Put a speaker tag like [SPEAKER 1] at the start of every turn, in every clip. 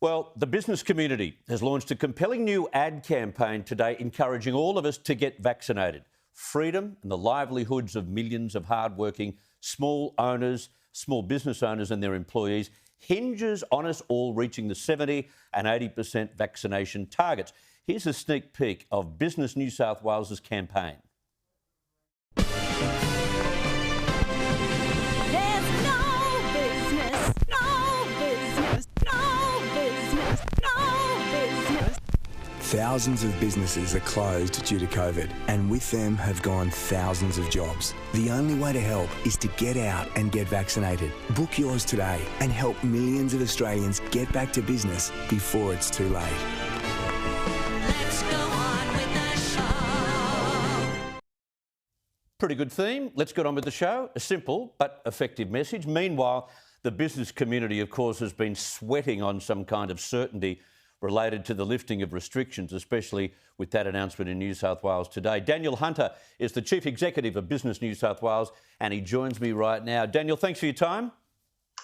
[SPEAKER 1] Well, the business community has launched a compelling new ad campaign today encouraging all of us to get vaccinated. Freedom and the livelihoods of millions of hardworking small business owners and their employees hinges on us all reaching the 70 and 80% vaccination targets. Here's a sneak peek of Business New South Wales's campaign.
[SPEAKER 2] Thousands of businesses are closed due to COVID, and with them have gone thousands of jobs. The only way to help is to get out and get vaccinated. Book yours today and help millions of Australians get back to business before it's too late.
[SPEAKER 3] Let's go on with the show.
[SPEAKER 1] Pretty good theme. Let's get on with the show. A simple but effective message. Meanwhile, the business community, of course, has been sweating on some kind of certainty related to the lifting of restrictions, especially with that announcement in New South Wales today. Daniel Hunter is the Chief Executive of Business New South Wales, and he joins me right now. Daniel, thanks for your time.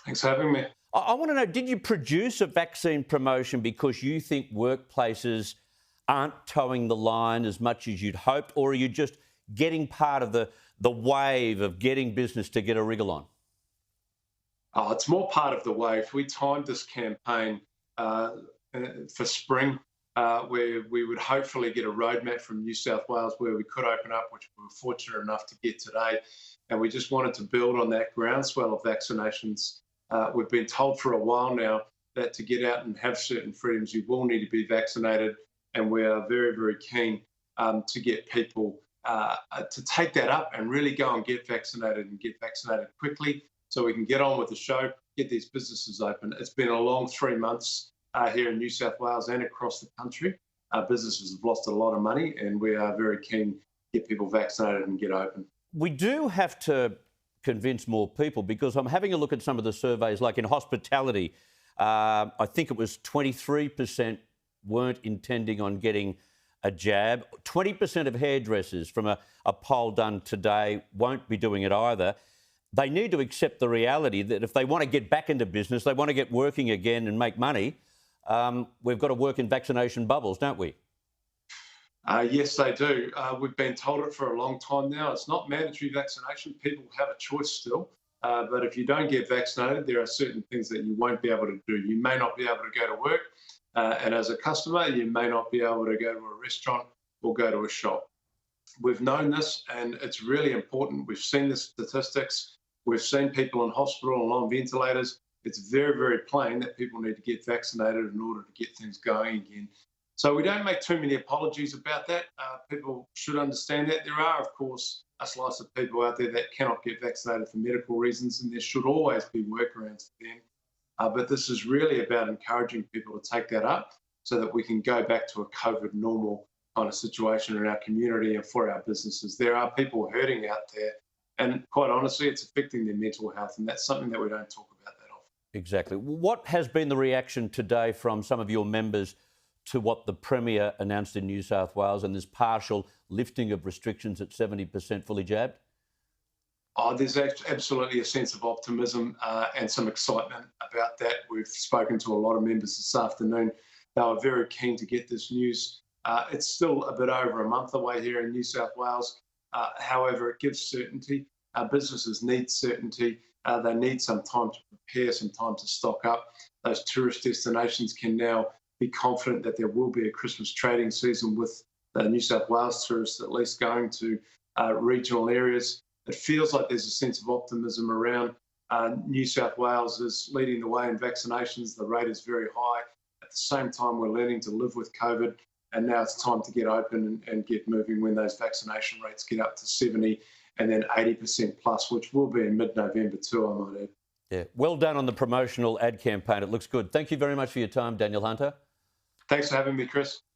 [SPEAKER 4] Thanks for having me.
[SPEAKER 1] I want to know, did you produce a vaccine promotion because you think workplaces aren't towing the line as much as you'd hoped, or are you just getting part of the wave of getting business to get a wriggle on?
[SPEAKER 4] Oh, it's more part of the wave. We timed this campaign for spring, where we would hopefully get a roadmap from New South Wales where we could open up, which we were fortunate enough to get today. And we just wanted to build on that groundswell of vaccinations. We've been told for a while now that to get out and have certain freedoms, you will need to be vaccinated. And we are very, very keen to get people to take that up and really go and get vaccinated quickly so we can get on with the show, get these businesses open. It's been a long 3 months here in New South Wales and across the country. Businesses have lost a lot of money, and we are very keen to get people vaccinated and get open.
[SPEAKER 1] We do have to convince more people, because I'm having a look at some of the surveys, like in hospitality, I think it was 23% weren't intending on getting a jab. 20% of hairdressers from a poll done today won't be doing it either. They need to accept the reality that if they want to get back into business, they want to get working again and make money, we've got to work in vaccination bubbles, don't we?
[SPEAKER 4] Yes, they do. We've been told it for a long time now. It's not mandatory vaccination. People have a choice still. But if you don't get vaccinated, there are certain things that you won't be able to do. You may not be able to go to work. And as a customer, you may not be able to go to a restaurant or go to a shop. We've known this, and it's really important. We've seen the statistics. We've seen people in hospital and on ventilators. It's very, very plain that people need to get vaccinated in order to get things going again. So we don't make too many apologies about that. People should understand that. There are, of course, a slice of people out there that cannot get vaccinated for medical reasons, and there should always be workarounds for them. But this is really about encouraging people to take that up so that we can go back to a COVID normal kind of situation in our community and for our businesses. There are people hurting out there, and quite honestly, it's affecting their mental health, and that's something that we don't talk about that often.
[SPEAKER 1] Exactly. What has been the reaction today from some of your members to what the Premier announced in New South Wales and this partial lifting of restrictions at 70% fully jabbed?
[SPEAKER 4] Oh, there's absolutely a sense of optimism and some excitement about that. We've spoken to a lot of members this afternoon. They were very keen to get this news. It's still a bit over a month away here in New South Wales. However, it gives certainty. Our businesses need certainty. They need some time to prepare, some time to stock up. Those tourist destinations can now be confident that there will be a Christmas trading season with the New South Wales tourists at least going to regional areas. It feels like there's a sense of optimism around. New South Wales is leading the way in vaccinations. The rate is very high. At the same time, we're learning to live with COVID, and now it's time to get open and get moving when those vaccination rates get up to 70 and then 80% plus, which will be in mid-November too, I might add.
[SPEAKER 1] Yeah. Well done on the promotional ad campaign. It looks good. Thank you very much for your time, Daniel Hunter.
[SPEAKER 4] Thanks for having me, Chris.